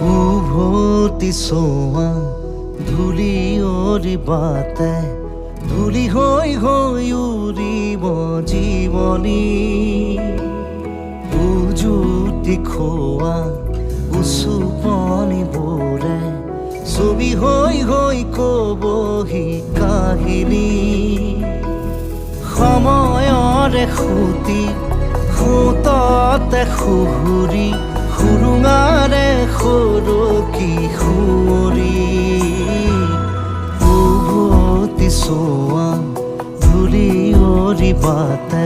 উভতি চোৱা ধূলি অৰিবাতে ধূলি হৈ হৈ উৰিব জীৱনী উজুতি খোৱা উচুপনিবোৰে ছবি হৈ হৈ কবহি কাহিনী সময়ৰে সুতি সুততে সুহুৰি সুৰুঙাৰে সৰকি সুঁৱৰি উভতি চোৱা ধূলি অৰিবাতে